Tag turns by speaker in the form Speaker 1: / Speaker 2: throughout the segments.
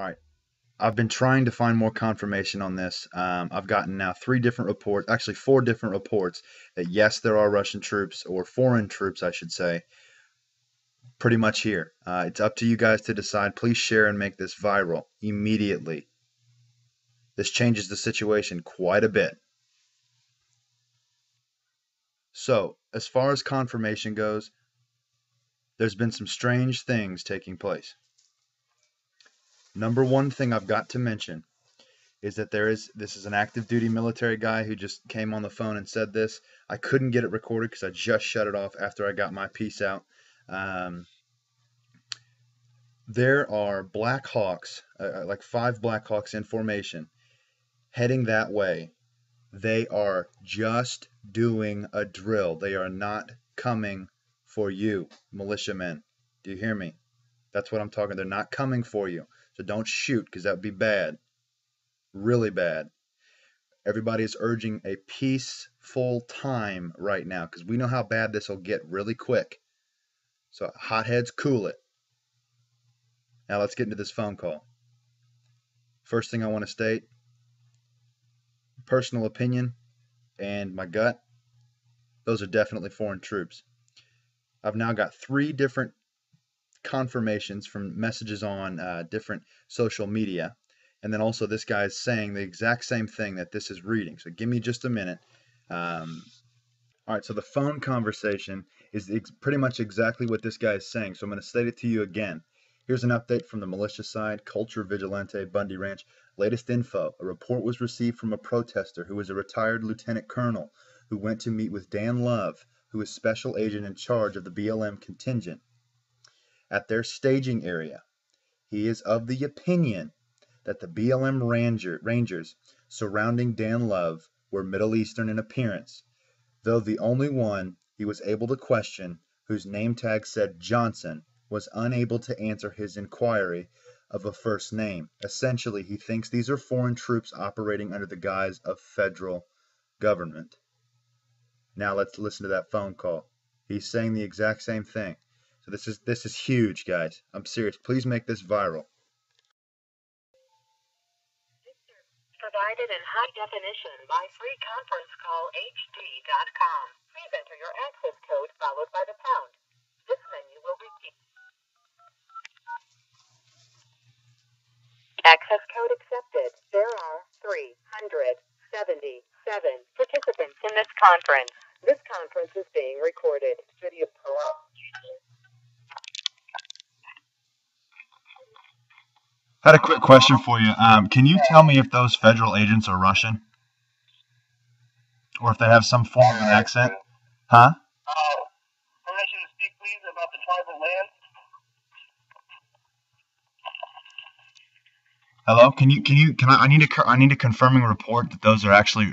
Speaker 1: All right. I've been trying to find more confirmation on this. I've gotten now 3 different reports, actually 4 different reports, that yes, there are Russian troops, or foreign troops, I should say, pretty much here. It's up to you guys to decide. Please share and make this viral immediately. This changes the situation quite a bit. So, as far as confirmation goes, there's been some strange things taking place. Number one thing I've got to mention is that this is an active duty military guy who just came on the phone and said this. I couldn't get it recorded because I just shut it off after I got my piece out. There are Black Hawks, like 5 Black Hawks in formation, heading that way. They are just doing a drill. They are not coming for you, militiamen. Do you hear me? That's what I'm talking. They're not coming for you. So don't shoot, because that would be bad. Really bad. Everybody is urging a peaceful time right now, because we know how bad this will get really quick. So hotheads, cool it. Now let's get into this phone call. First thing I want to state, personal opinion and my gut, those are definitely foreign troops. I've now got 3 different confirmations from messages on different social media. And then also this guy is saying the exact same thing that this is reading. So give me just a minute. All right, so the phone conversation is pretty much exactly what this guy is saying. So I'm going to state it to you again. Here's an update from the militia side, Culture Vigilante, Bundy Ranch. Latest info. A report was received from a protester who is a retired lieutenant colonel who went to meet with Dan Love, who is special agent in charge of the BLM contingent, at their staging area. He is of the opinion that the BLM Rangers surrounding Dan Love were Middle Eastern in appearance, though the only one he was able to question, whose name tag said Johnson, was unable to answer his inquiry of a first name. Essentially, he thinks these are foreign troops operating under the guise of federal government. Now let's listen to that phone call. He's saying the exact same thing. So this is huge, guys. I'm serious. Please make this viral.
Speaker 2: Provided in high definition by freeconferencecallhd.com. Please enter your access code followed by the pound. This menu will repeat. Access code accepted. There are 377 participants in this conference. This conference is being recorded. Video
Speaker 1: I had a quick question for you. Can you tell me if those federal agents are Russian? Or if they have some form of an accent? Huh?
Speaker 3: Permission to speak, please, about the tribal land.
Speaker 1: Hello? I need a confirming report that those are actually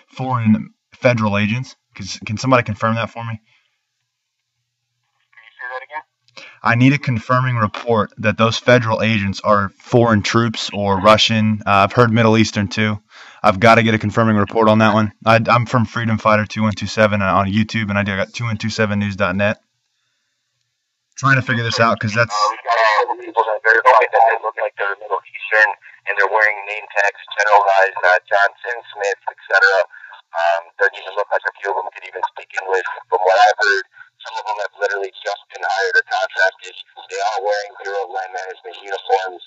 Speaker 1: foreign federal agents. Can somebody confirm that for me?
Speaker 3: Can you say that again?
Speaker 1: I need a confirming report that those federal agents are foreign troops or Russian. I've heard Middle Eastern too. I've got to get a confirming report on that one. I'm from Freedom Fighter 2127 on YouTube, and I got 2127news.net. Trying to figure this out because that's.
Speaker 3: We've got a couple people that verified that they look like they're Middle Eastern and they're wearing name tags, generalized Johnson, Smith, etc. Doesn't even look like a few of them could even speak English. From what I've heard, some of them have literally just been hired or contracted. They are wearing Bureau of Land Management uniforms.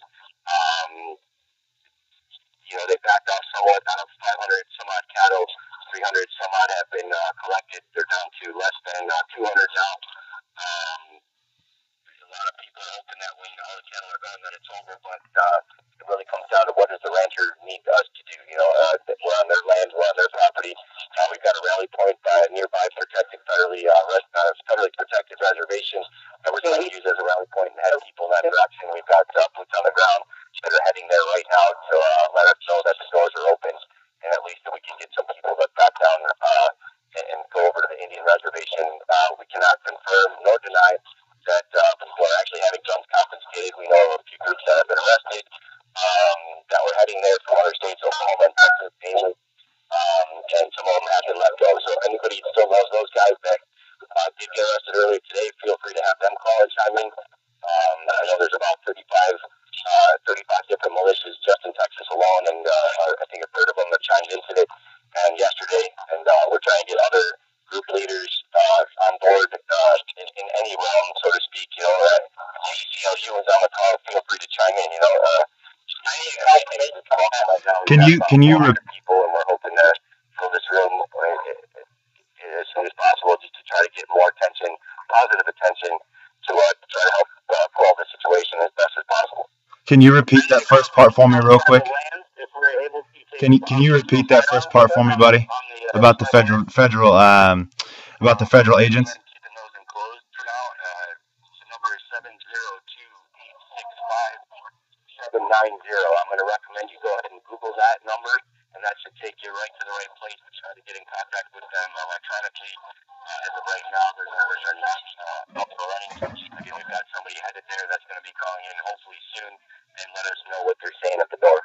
Speaker 3: They backed off somewhat out of 500 some odd cattle. 300 some odd have been collected. They're down to less than 200 now. A lot of people are hoping that when all the cattle are gone, that it's over. But it really comes down to what does the rancher need us to do? We're on their land, we're on their property. We've got a rally point nearby, federally protected reservation that we're going to use as a rally point and head people in that direction. We've got boots on the ground that are heading there right now to let us know that the doors are open, and at least that we can get some people that back down and go over to the Indian reservation. We cannot confirm nor deny that people are actually having guns confiscated. We know of a few groups that have been arrested that were heading there from other states, Oklahoma and Texas, mainly, and some of them have been let go. So if anybody still knows those guys that did get arrested earlier today, feel free to have them call and chime in. I know there's about 35 we're trying to get other group leaders on board in any realm, so to speak. You know, ACLU is on the call. Feel free to chime in. You know, I need to come on right now.
Speaker 1: Can you
Speaker 3: people, and we're hoping to fill this room as soon as possible, just to try to get more attention, positive attention, to try to help pull out the situation as best as possible.
Speaker 1: Can you repeat that first part for me real quick? Can you repeat that first part for me, buddy? About the federal agents.
Speaker 3: Keeping those enclosed for now. The number is 702-865-790. I'm going to recommend you go ahead and Google that number, and that should take you right to the right place to try to get in contact with them electronically. As of right now, their numbers are not up and running. Again, we've got somebody headed there that's going to be calling in hopefully soon and let us know what they're saying at the door.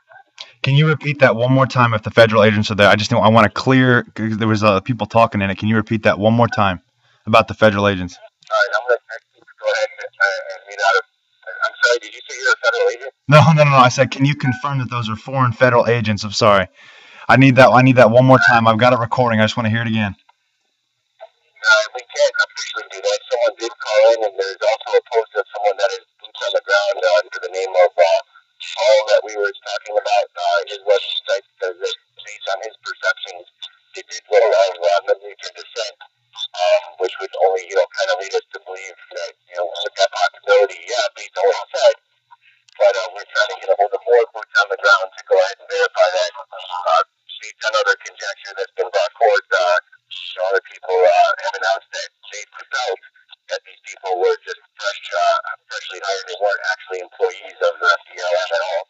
Speaker 1: Can you repeat that one more time if the federal agents are there? I want to clear, because there was people talking in it. Can you repeat that one more time about the federal agents?
Speaker 3: All right, I'm going to go ahead and read out. I'm sorry, did you say you're a federal agent?
Speaker 1: No. I said, can you confirm that those are foreign federal agents? I'm sorry. I need that one more time. I've got it recording. I just want to hear it again.
Speaker 3: We can't officially do that. Someone did call in, and there's also a post of someone that is boots on the ground under the name of Paul that we were talking about. His website says that based on his perceptions, he did well of Middle Eastern descent, which would only, kind of lead us to believe that, with that possibility, based on what he said. But we're trying to get a hold of more boots on the ground to go ahead and verify that. Based on other conjecture that's been brought forth, other people have announced that they felt that these people were just freshly hired. They weren't actually employees of the BLM at all,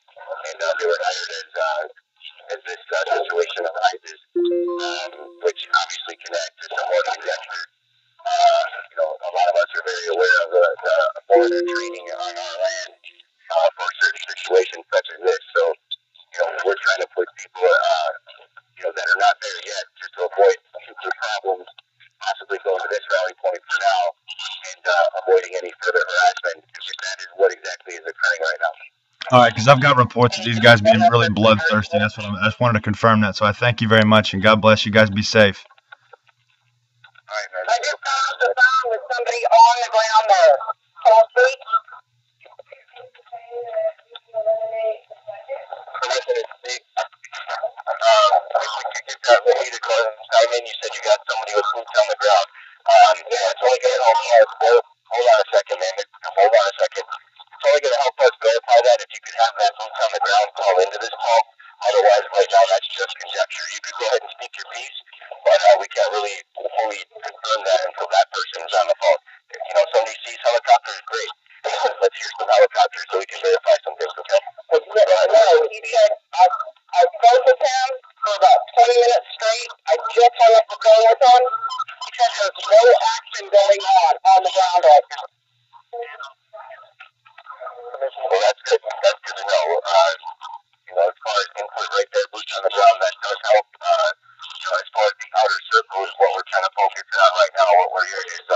Speaker 3: and they were hired as this situation arises, which obviously can act to somewhat conjecture. A lot of us are very aware of the border training on our land for certain situations such as this. So, we're trying to put people, that are not there yet, just to avoid future problems, possibly going to this rally point for now, and avoiding any further harassment, because that is what exactly is occurring right now.
Speaker 1: All right, because I've got reports of these guys being really bloodthirsty. I just wanted to confirm that. So I thank you very much, and God bless you guys. Be safe.
Speaker 3: All right, man.
Speaker 2: I just got off the phone with somebody on the ground there. Whole Street.
Speaker 3: Permission to speak. If we could get that lady to go and chime in, you said you got somebody with boots on the ground. It's only going to help us. Hold on a second, man. Hold on a second. It's only going to help us verify that if you could have that boots on the ground call into this call. Otherwise, right now, that's just conjecture. You could go ahead and speak your piece, but we can't really fully confirm that until that person is on the phone. Somebody sees helicopters, great. Let's hear some helicopters so we can verify some things, okay?
Speaker 2: He said, I spoke with him for about 20 minutes straight. I just hung up the phone with him. He said there's no action going on the ground right now.
Speaker 3: Well, that's good. That's good to know. As far as input right there, boots on the ground, that does help. As far as the outer circle is what we're trying to focus on right now. What we're hearing is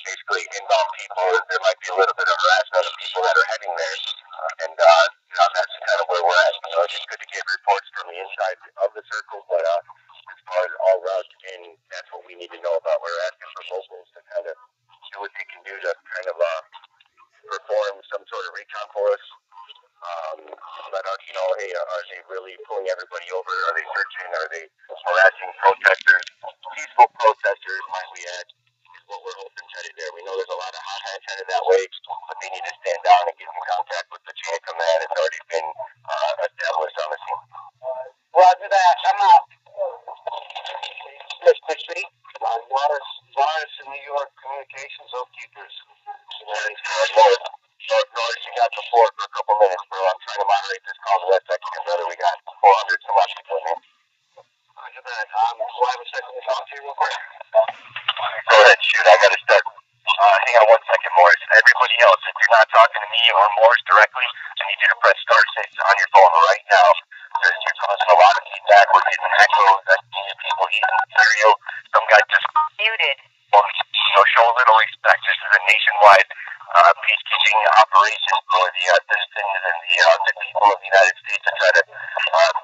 Speaker 3: basically inbound people. There might be a little bit of harassment of people that are heading there. And that's kind of where we're at. It's just good to get reports from the inside of the circle. But as far as all routes in, that's what we need to know about. We're asking for locals to kind of do what they can do to kind of perform some sort of recon for us. Let us know, hey, are they really pulling everybody over? Are they searching? Are they harassing protesters? Peaceful protesters, might we add, is what we're hoping headed there. We know there's a lot of hotheads headed that way, but they need to stand down and get in contact with the chain of command. It's already been established on the scene.
Speaker 2: Roger that. I'm out.
Speaker 3: Mr. Street, Morris in New York Communications Oathkeepers. Norris, you got the floor for a couple minutes, bro. I'm trying to moderate this call the best I can, brother. We got 400 some odd people in here. Roger that. Do I have a second to talk to you real quick? Go ahead, shoot. I got to start. Hang on 1 second, Morris. Everybody else, if you're not talking to me or Morris directly, I need you to press star 6 on your phone right now. Because you're causing a lot of feedback. We're getting echoes. I can hear people eating cereal. Some guy just
Speaker 2: Muted.
Speaker 3: Show a little respect. This is a nationwide peacekeeping operation for the citizens and the people of the United States to try to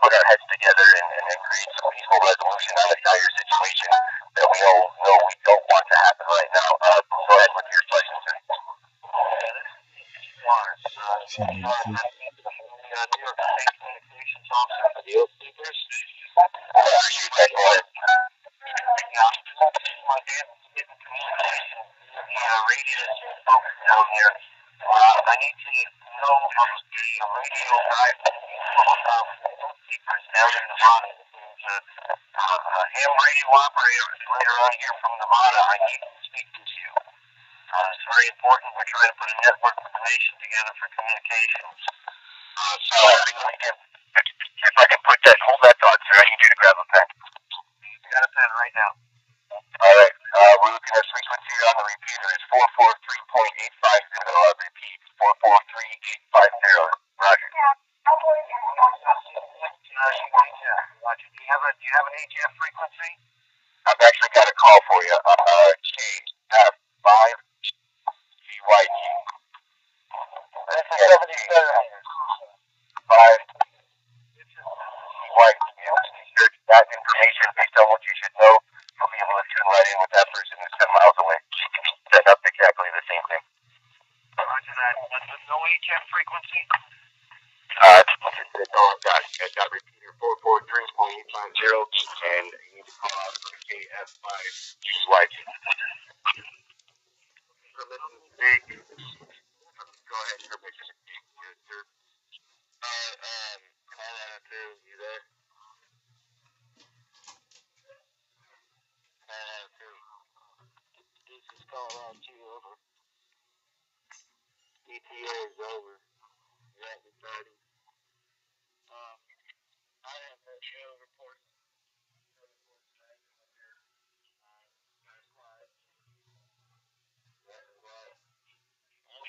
Speaker 3: put our heads together and create some peaceful resolution on the dire situation. situation that we all know we don't want to happen right now. Go ahead with your question, sir. New York State Communications Officer for the Oath Keepers. My dad was getting communication via radio down there. I need to know from the radio guy of Oath Keepers down in Nevada. There's a ham radio operator later on here from Nevada. I need to speak to you. It's very important. We're trying to put a network information together for communications. So if I can put that, hold that thought, sir. I need you to grab a pen. Got a pen right now. All right. We're looking at frequency on the repeater. It's 443.850. I'll repeat. 443.850. Roger. Roger. Do you have an HF frequency? I've actually got a call for you. KF5 GYG. This is 77. 5 GYG. Search that information based on what you should know. You'll be able to tune right in with that person who's 10 miles away. Setting up exactly the same thing. Roger that. No HF frequency? That's all I've got. I've got repeater 443.850 and you need to call out for KF5 GYG. Go ahead, permission to speak to sir. Colorado 2, you there? This is Colorado 2, over. ETA is over. You're at the party. I have no show report.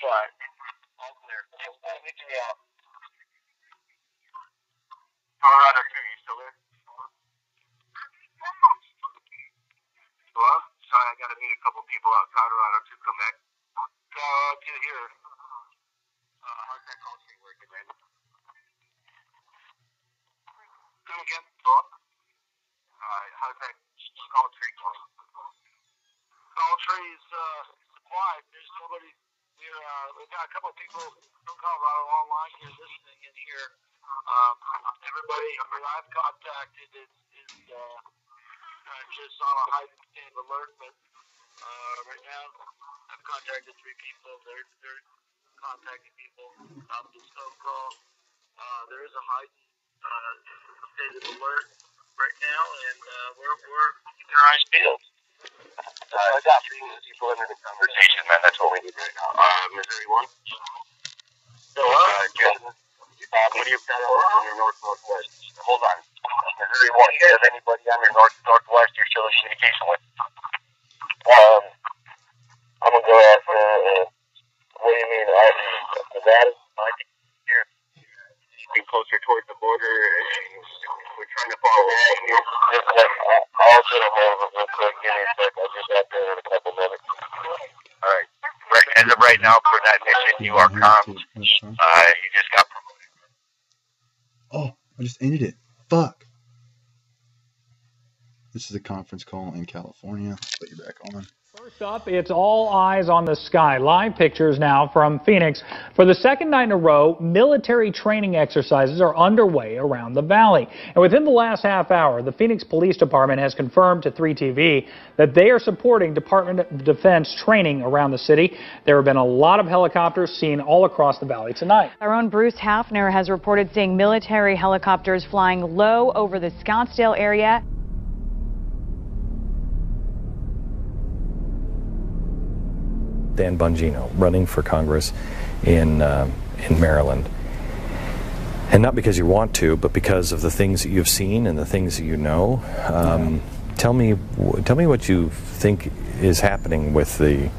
Speaker 3: Fine. All clear. Let me get you out. Colorado 2, you still there? Hello? Sorry, I gotta meet a couple people out. Colorado 2, come back. Colorado 2 here. How's that call tree working, man? Come again? How's that call tree going? Call tree's supplied. There's nobody. We've got a couple of people from Colorado online here listening in here. Everybody I've contacted is just on a heightened state of alert, but right now I've contacted 3 people. They're contacting people about this phone call. There is a heightened state of alert right now, and we're keeping our eyes peeled. I got 3 people into the conversation, man. That's what we need right now. Missouri 1? Hello? Jason? What do you got on your northwest? Hold on. Missouri 1, do you have anybody on your northwest you're still in communication with? I'm going to go ask, what do you mean? Nevada? Here. Anything closer towards the border, and we're trying to follow along here. I'll get a hold of it real quick. Give me a sec. I'll get back there in a couple minutes. All right. As of right now, for that mission, you are comms. You just got promoted.
Speaker 1: Oh, I just ended it. Fuck. This is a conference call in California. Put you back on.
Speaker 4: First up, it's all eyes on the sky. Live pictures now from Phoenix. For the second night in a row, military training exercises are underway around the valley. And within the last half hour, the Phoenix Police Department has confirmed to 3TV that they are supporting Department of Defense training around the city. There have been a lot of helicopters seen all across the valley tonight.
Speaker 5: Our own Bruce Hafner has reported seeing military helicopters flying low over the Scottsdale area.
Speaker 6: Dan Bongino, running for Congress in Maryland. And not because you want to, but because of the things that you've seen and the things that you know. Tell me what you think is happening with the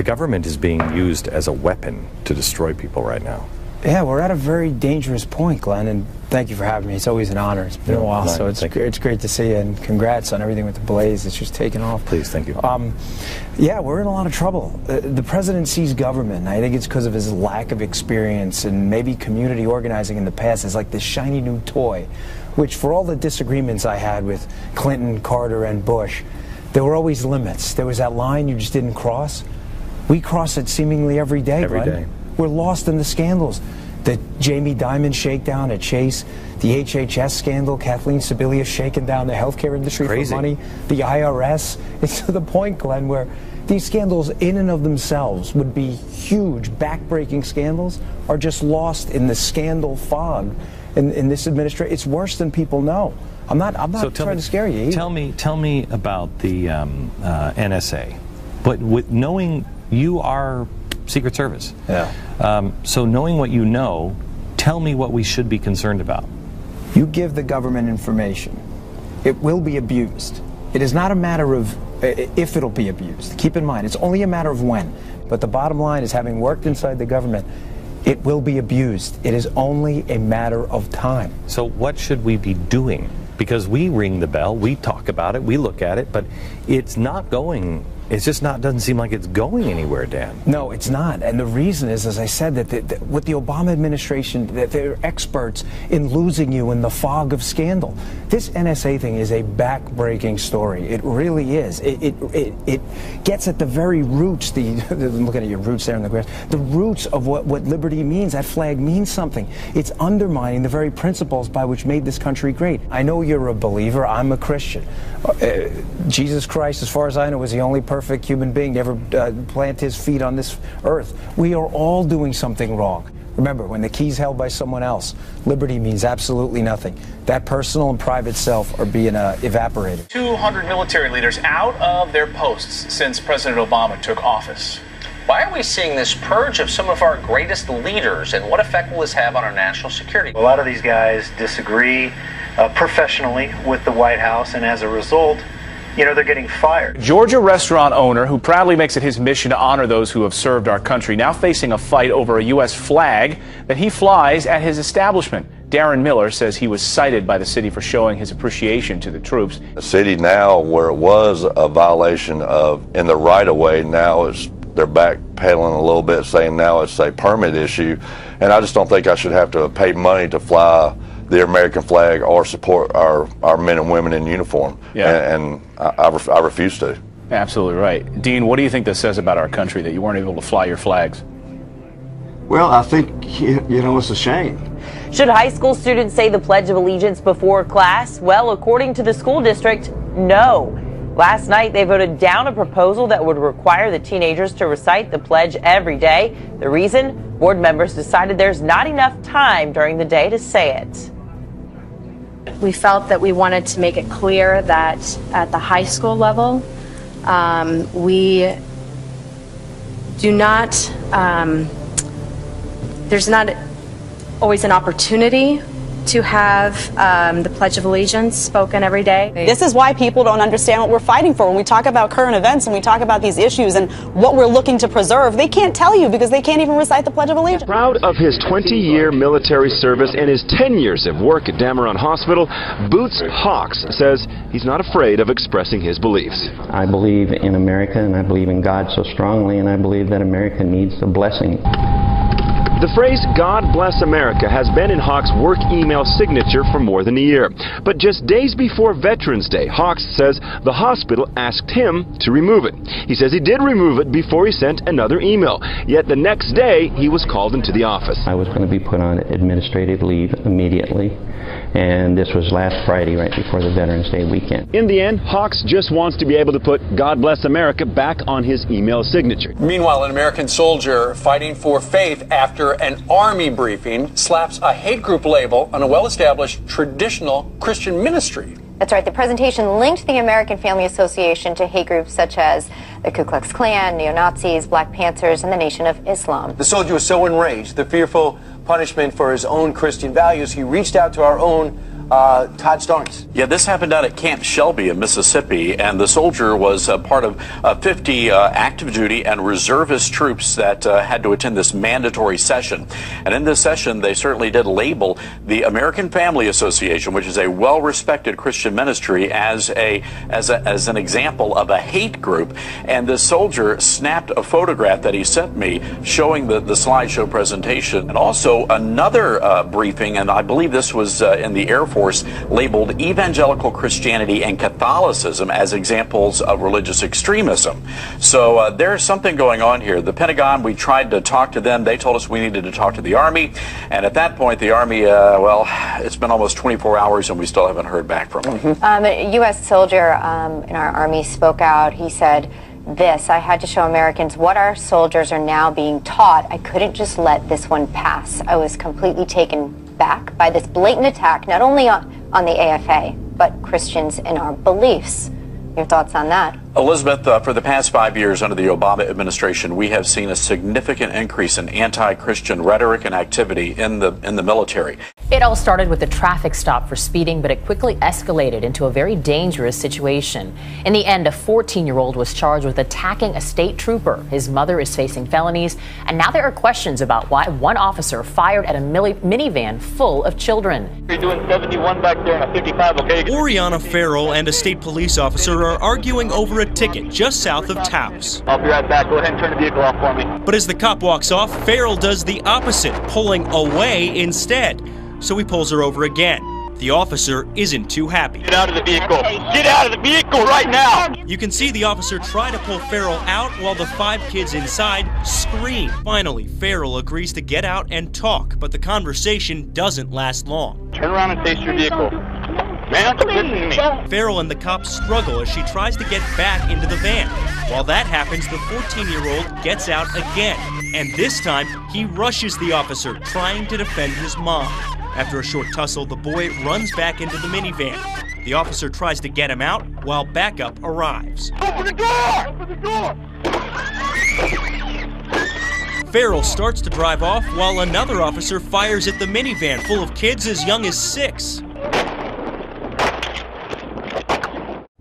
Speaker 6: government is being used as a weapon to destroy people right now.
Speaker 7: Yeah, we're at a very dangerous point, Glenn, and thank you for having me. It's always an honor. It's been a while, so it's great to see you, and congrats on everything with the Blaze. It's just taken off.
Speaker 6: Please, thank you.
Speaker 7: Yeah, we're in a lot of trouble. The president sees government, and I think it's because of his lack of experience and maybe community organizing in the past, as like this shiny new toy, which for all the disagreements I had with Clinton, Carter, and Bush, there were always limits. There was that line you just didn't cross. We cross it seemingly every day,
Speaker 6: Every day.
Speaker 7: We're lost in the scandals. The Jamie Dimon shakedown at Chase, the HHS scandal, Kathleen Sebelius shaking down the healthcare industry for money, the IRS. It's to the point, Glenn, where these scandals in and of themselves would be huge, backbreaking scandals, are just lost in the scandal fog in this administration. It's worse than people know. I'm not trying to scare you.
Speaker 6: Tell me about the NSA. But with knowing you are Secret Service, so knowing what you know, tell me what we should be concerned about.
Speaker 7: You give the government information, it will be abused. It is not a matter of if it'll be abused. Keep in mind, it's only a matter of when. But the bottom line is, having worked inside the government, it will be abused. It is only a matter of time.
Speaker 6: So what should we be doing? Because we ring the bell, we talk about it, we look at it, but it's not going. It's just not, doesn't seem like it's going anywhere, Dan.
Speaker 7: No, it's not. And the reason is, as I said, that with the Obama administration, that they're experts in losing you in the fog of scandal. This NSA thing is a back-breaking story. It really is. It gets at the very roots, I'm looking at your roots there in the grass, the roots of what liberty means. That flag means something. It's undermining the very principles by which made this country great. I know you're a believer. I'm a Christian. Jesus Christ, as far as I know, was the only perfect human being to ever plant his feet on this earth. We are all doing something wrong. Remember, when the key's held by someone else, liberty means absolutely nothing. That personal and private self are being evaporated.
Speaker 8: 200 military leaders out of their posts since President Obama took office. Why are we seeing this purge of some of our greatest leaders, and what effect will this have on our national security?
Speaker 9: A lot of these guys disagree professionally with the White House, and as a result, they're getting fired.
Speaker 8: Georgia restaurant owner who proudly makes it his mission to honor those who have served our country, now facing a fight over a U.S. flag that he flies at his establishment. Darren Miller says he was cited by the city for showing his appreciation to the troops.
Speaker 10: The city now, where it was a violation of in the right-of-way, now they're backpedaling a little bit, saying now it's a permit issue. And I just don't think I should have to pay money to fly the American flag or support our men and women in uniform. Yeah. And I refuse to.
Speaker 8: Absolutely right. Dean, what do you think this says about our country, that you weren't able to fly your flags?
Speaker 11: Well, I think, it's a shame.
Speaker 12: Should high school students say the Pledge of Allegiance before class? Well, according to the school district, no. Last night, they voted down a proposal that would require the teenagers to recite the pledge every day. The reason? Board members decided there's not enough time during the day to say it.
Speaker 13: We felt that we wanted to make it clear that at the high school level, we do not, there's not always an opportunity to have the Pledge of Allegiance spoken every day.
Speaker 14: This is why people don't understand what we're fighting for. When we talk about current events and we talk about these issues and what we're looking to preserve, they can't tell you because they can't even recite the Pledge of Allegiance.
Speaker 15: Proud of his 20-year military service and his 10 years of work at Dameron Hospital, Boots Hawks says he's not afraid of expressing his beliefs.
Speaker 16: I believe in America, and I believe in God so strongly, and I believe that America needs a blessing.
Speaker 15: The phrase, "God bless America," has been in Hawks' work email signature for more than a year. But just days before Veterans Day, Hawks says the hospital asked him to remove it. He says he did remove it before he sent another email. Yet the next day, he was called into the office.
Speaker 16: I was going to be put on administrative leave immediately, and this was last Friday, right before the Veterans Day weekend.
Speaker 15: In the end, Hawks just wants to be able to put "God bless America" back on his email signature.
Speaker 17: Meanwhile, an American soldier fighting for faith after an army briefing slaps a hate group label on a well-established traditional Christian ministry.
Speaker 18: That's right. The presentation linked the American Family Association to hate groups such as the Ku Klux Klan, neo-Nazis, Black Panthers, and the Nation of Islam.
Speaker 17: The soldier was so enraged, the fearful punishment for his own Christian values, he reached out to our own Todd Starnes.
Speaker 19: Yeah, this happened out at Camp Shelby in Mississippi, and the soldier was part of 50 active duty and reservist troops that had to attend this mandatory session. And in this session, they certainly did label the American Family Association, which is a well-respected Christian ministry, as an example of a hate group. And this soldier snapped a photograph that he sent me showing the slideshow presentation, and also another briefing, and I believe this was in the Air Force. Force labeled evangelical Christianity and Catholicism as examples of religious extremism. So there's something going on here. The Pentagon, we tried to talk to them. They told us we needed to talk to the Army. And at that point, the Army, well, it's been almost 24 hours and we still haven't heard back from them.
Speaker 18: A U.S. soldier in our Army spoke out. He said this: "I had to show Americans what our soldiers are now being taught. I couldn't just let this one pass. I was completely taken back by this blatant attack, not only on the AFA, but Christians in our beliefs." Your thoughts on that?
Speaker 19: Elizabeth, for the past 5 years under the Obama administration, we have seen a significant increase in anti-Christian rhetoric and activity in the military.
Speaker 20: It all started with a traffic stop for speeding, but it quickly escalated into a very dangerous situation. In the end, a 14-year-old was charged with attacking a state trooper. His mother is facing felonies, and now there are questions about why one officer fired at a minivan full of children.
Speaker 21: You're doing 71 back there in a 55, okay?
Speaker 22: Oriana Farrell and a state police officer are arguing over a ticket just south of Taos.
Speaker 21: I'll be right back. Go ahead and turn the vehicle off for me.
Speaker 22: But as the cop walks off, Farrell does the opposite, pulling away instead. So he pulls her over again. The officer isn't too happy.
Speaker 21: Get out of the vehicle. Get out of the vehicle right now.
Speaker 22: You can see the officer try to pull Farrell out while the 5 kids inside scream. Finally, Farrell agrees to get out and talk, but the conversation doesn't last long.
Speaker 21: Turn around and face your vehicle. Ma'am, listen to me.
Speaker 22: Farrell and the cop struggle as she tries to get back into the van. While that happens, the 14-year-old gets out again. And this time, he rushes the officer, trying to defend his mom. After a short tussle, the boy runs back into the minivan. The officer tries to get him out while backup arrives.
Speaker 21: Open the door! Open the door!
Speaker 22: Farrell starts to drive off while another officer fires at the minivan full of kids as young as 6.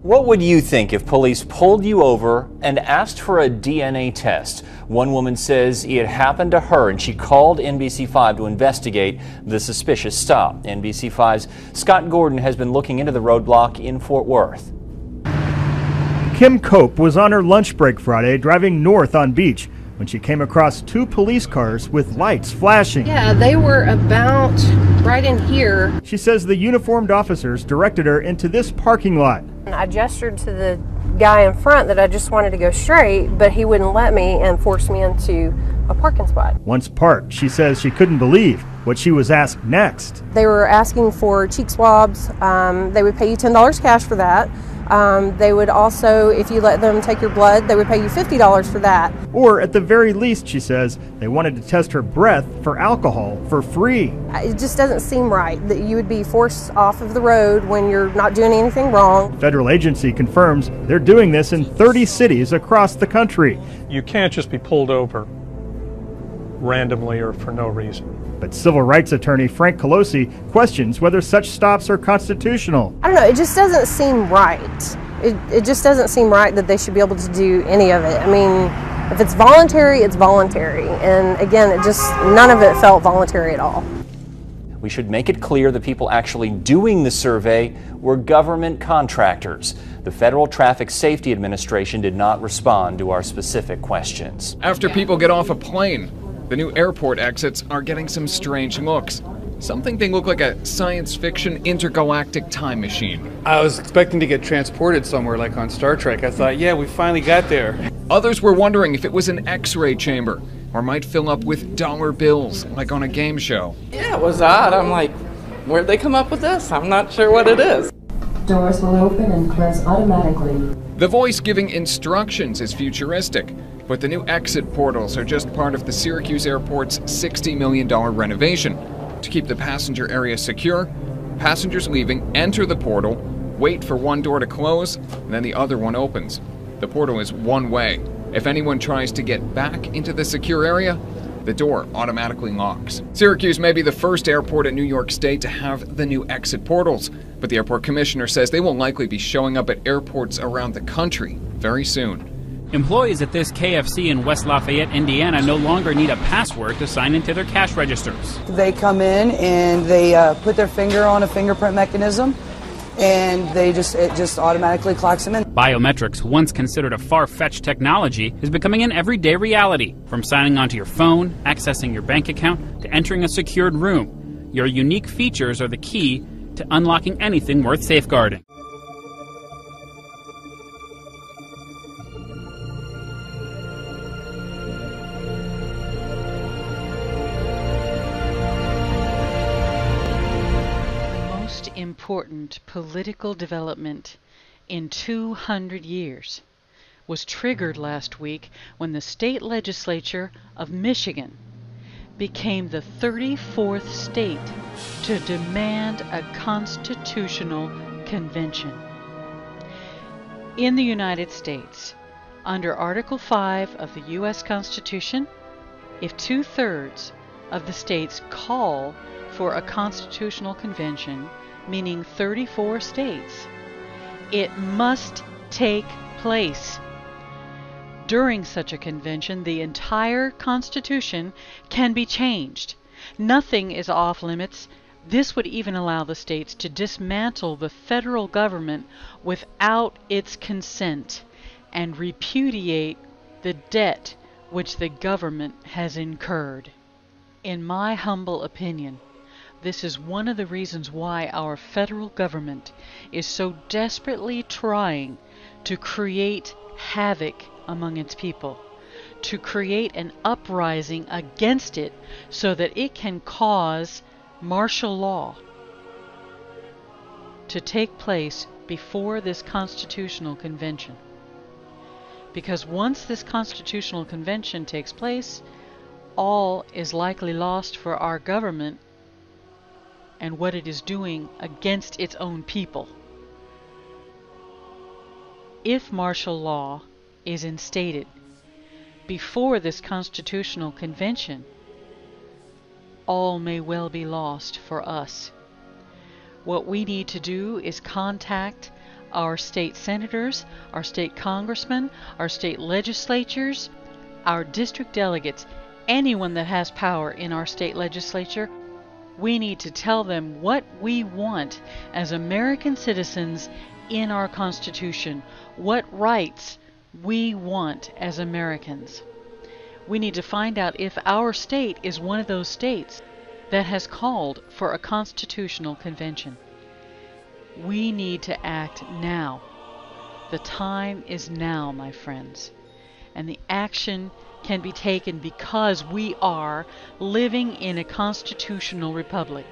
Speaker 23: What would you think if police pulled you over and asked for a DNA test? One woman says it happened to her and she called NBC5 to investigate the suspicious stop. NBC5's Scott Gordon has been looking into the roadblock in Fort Worth.
Speaker 24: Kim Cope was on her lunch break Friday driving north on Beach when she came across 2 police cars with lights flashing.
Speaker 25: Yeah, they were about right in here.
Speaker 24: She says the uniformed officers directed her into this parking lot.
Speaker 25: I gestured to the guy in front that I just wanted to go straight, but he wouldn't let me and forced me into a parking spot.
Speaker 24: Once parked, she says she couldn't believe what she was asked next.
Speaker 25: They were asking for cheek swabs. They would pay you $10 cash for that. They would also, if you let them take your blood, they would pay you $50 for that.
Speaker 24: Or at the very least, she says, they wanted to test her breath for alcohol for free.
Speaker 25: It just doesn't seem right that you would be forced off of the road when you're not doing anything wrong.
Speaker 24: The federal agency confirms they're doing this in 30 cities across the country.
Speaker 26: You can't just be pulled over randomly or for no reason.
Speaker 24: But civil rights attorney Frank Colosi questions whether such stops are constitutional.
Speaker 25: I don't know, it just doesn't seem right. It just doesn't seem right that they should be able to do any of it. I mean, if it's voluntary, it's voluntary. And again, none of it felt voluntary at all.
Speaker 23: We should make it clear the people actually doing the survey were government contractors. The Federal Traffic Safety Administration did not respond to our specific questions.
Speaker 27: After people get off a plane, the new airport exits are getting some strange looks. Some think they look like a science fiction intergalactic time machine.
Speaker 28: I was expecting to get transported somewhere like on Star Trek. I thought, yeah, we finally got there.
Speaker 27: Others were wondering if it was an X-ray chamber or might fill up with dollar bills like on a game show.
Speaker 29: Yeah, it was odd. I'm like, where'd they come up with this? I'm not sure what it is.
Speaker 30: Doors will open and close automatically.
Speaker 27: The voice giving instructions is futuristic, but the new exit portals are just part of the Syracuse Airport's $60 million renovation. To keep the passenger area secure, passengers leaving enter the portal, wait for one door to close, and then the other one opens. The portal is one way. If anyone tries to get back into the secure area, the door automatically locks. Syracuse may be the first airport in New York State to have the new exit portals, but the airport commissioner says they will likely be showing up at airports around the country very soon.
Speaker 31: Employees at this KFC in West Lafayette, Indiana no longer need a password to sign into their cash registers.
Speaker 32: They come in and they put their finger on a fingerprint mechanism and it just automatically clocks them in.
Speaker 31: Biometrics, once considered a far-fetched technology, is becoming an everyday reality. From signing onto your phone, accessing your bank account, to entering a secured room. Your unique features are the key to unlocking anything worth safeguarding.
Speaker 1: Important political development in 200 years was triggered last week when the state legislature of Michigan became the 34th state to demand a constitutional convention. In the United States, under Article 5 of the U.S. Constitution, if 2/3 of the states call for a constitutional convention, meaning 34 states, it must take place. During such a convention, the entire Constitution can be changed. Nothing is off limits. This would even allow the states to dismantle the federal government without its consent and repudiate the debt which the government has incurred. In my humble opinion, this is one of the reasons why our federal government is so desperately trying to create havoc among its people, to create an uprising against it so that it can cause martial law to take place before this constitutional convention. Because once this constitutional convention takes place, all is likely lost for our government and what it is doing against its own people. If martial law is instated before this constitutional convention, all may well be lost for us. What we need to do is contact our state senators, our state congressmen, our state legislatures, our district delegates, anyone that has power in our state legislature. We need to tell them what we want as American citizens in our Constitution, what rights we want as Americans. We need to find out if our state is one of those states that has called for a constitutional convention. We need to act now. The time is now, my friends, and the action can be taken because we are living in a constitutional republic.